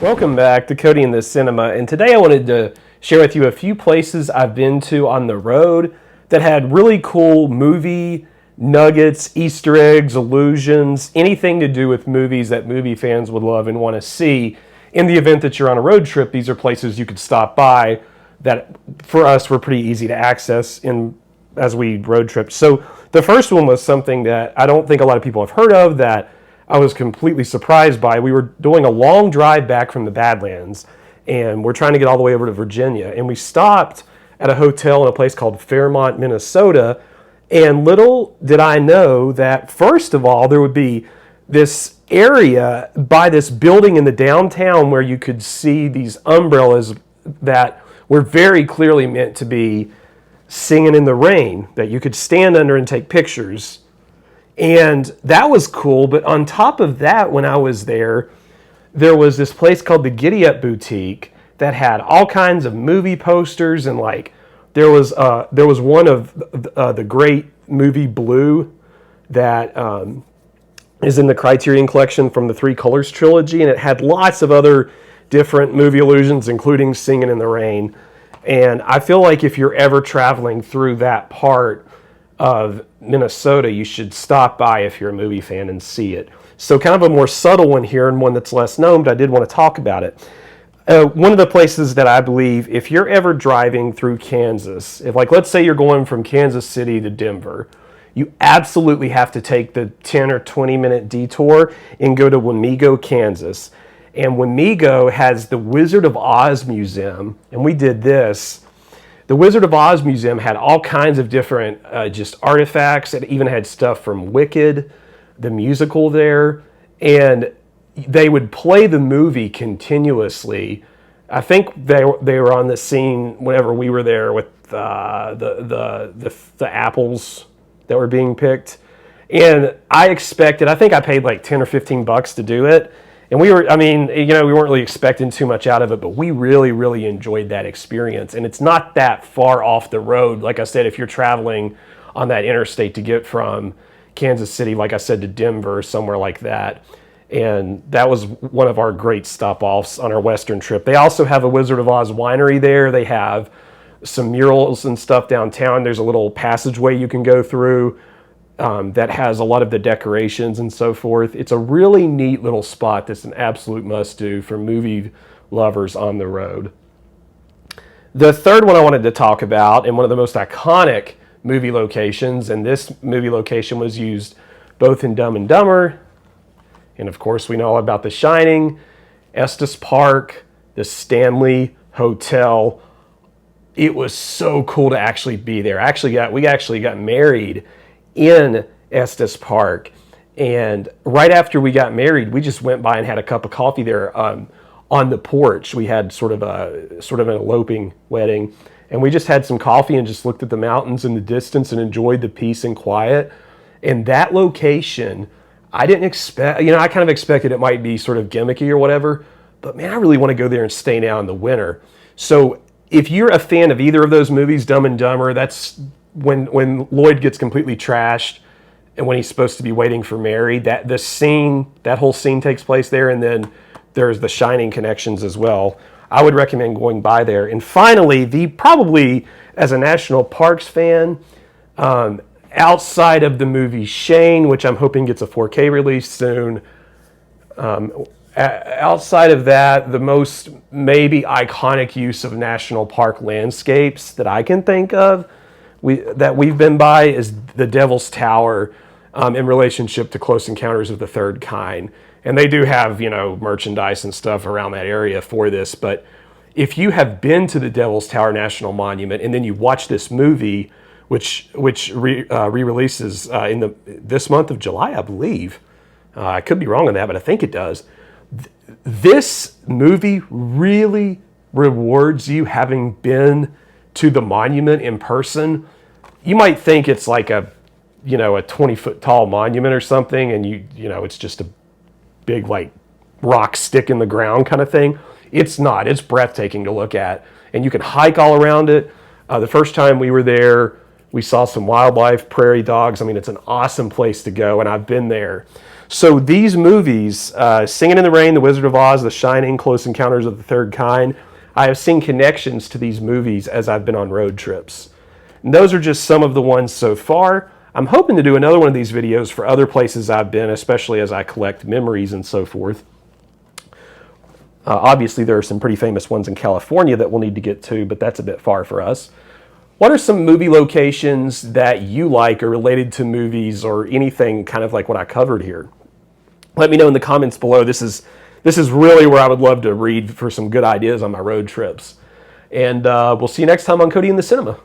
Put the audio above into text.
Welcome back to Cody in the Cinema, and today I wanted to share with you a few places I've been to on the road that had really cool movie nuggets, Easter eggs, allusions, anything to do with movies that movie fans would love and want to see. In the event that you're on a road trip, these are places you could stop by that for us were pretty easy to access as we road tripped. So the first one was something that I don't think a lot of people have heard of that I was completely surprised by. We were doing a long drive back from the Badlands, and we're trying to get all the way over to Virginia. And we stopped at a hotel in a place called Fairmont, Minnesota. And little did I know that, first of all, there would be this area by this building in the downtown where you could see these umbrellas that were very clearly meant to be Singing in the Rain, that you could stand under and take pictures. And that was cool, but on top of that, when I was there was this place called the Giddy Up Boutique that had all kinds of movie posters, and like there was one of the great movie Blue that is in the Criterion Collection from the Three Colors trilogy, and it had lots of other different movie allusions, including Singing in the Rain. And I feel like if you're ever traveling through that part of Minnesota, you should stop by if you're a movie fan and see it. So kind of a more subtle one here and one that's less known, but I did want to talk about it. One of the places that I believe, if you're ever driving through Kansas, if like let's say you're going from Kansas City to Denver, you absolutely have to take the 10 or 20 minute detour and go to Wamego, Kansas. And Wamego has the Wizard of Oz Museum, and we did this. The Wizard of Oz Museum had all kinds of different just artifacts. It even had stuff from Wicked, the musical there. And they would play the movie continuously. I think they were on the scene whenever we were there with the apples that were being picked. And I think I paid like 10 or 15 bucks to do it. And we weren't really expecting too much out of it, but we really, really enjoyed that experience. And it's not that far off the road. Like I said, if you're traveling on that interstate to get from Kansas City, like I said, to Denver, somewhere like that. And that was one of our great stop-offs on our Western trip. They also have a Wizard of Oz winery there. They have some murals and stuff downtown. There's a little passageway you can go through that has a lot of the decorations and so forth. It's a really neat little spot that's an absolute must-do for movie lovers on the road. The third one I wanted to talk about, and one of the most iconic movie locations, and this movie location was used both in Dumb and Dumber, and of course we know all about The Shining, Estes Park, the Stanley Hotel. It was so cool to actually be there. We actually got married in Estes Park, and right after we got married, we just went by and had a cup of coffee there on the porch. We had sort of an eloping wedding, and we just had some coffee and just looked at the mountains in the distance and enjoyed the peace and quiet. And that location, I didn't expect. I kind of expected it might be sort of gimmicky or whatever, but man, I really want to go there and stay now in the winter. So if you're a fan of either of those movies, Dumb and Dumber, that's when Lloyd gets completely trashed and when he's supposed to be waiting for Mary, that whole scene takes place there. And then there's the Shining connections as well. I would recommend going by there. And finally, probably as a national parks fan, outside of the movie Shane, which I'm hoping gets a 4K release soon, outside of that, the most maybe iconic use of national park landscapes that I can think of that we've been by is the Devil's Tower in relationship to Close Encounters of the Third Kind. And they do have, merchandise and stuff around that area for this. But if you have been to the Devil's Tower National Monument and then you watch this movie, which re-releases in this month of July, I believe. I could be wrong on that, but I think it does. This movie really rewards you having been to the monument in person. You might think it's like a 20-foot tall monument or something, and it's just a big like rock stick in the ground kind of thing. It's not. It's breathtaking to look at, and you can hike all around it. The first time we were there, we saw some wildlife, prairie dogs. I mean, it's an awesome place to go, and I've been there. So these movies, Singing in the Rain, The Wizard of Oz, The Shining, Close Encounters of the Third Kind, I have seen connections to these movies as I've been on road trips. And those are just some of the ones so far. I'm hoping to do another one of these videos for other places I've been, especially as I collect memories and so forth. Obviously, there are some pretty famous ones in California that we'll need to get to, but that's a bit far for us. What are some movie locations that you like or related to movies or anything kind of like what I covered here? Let me know in the comments below. This is really where I would love to read for some good ideas on my road trips. And we'll see you next time on Cody in the Cinema.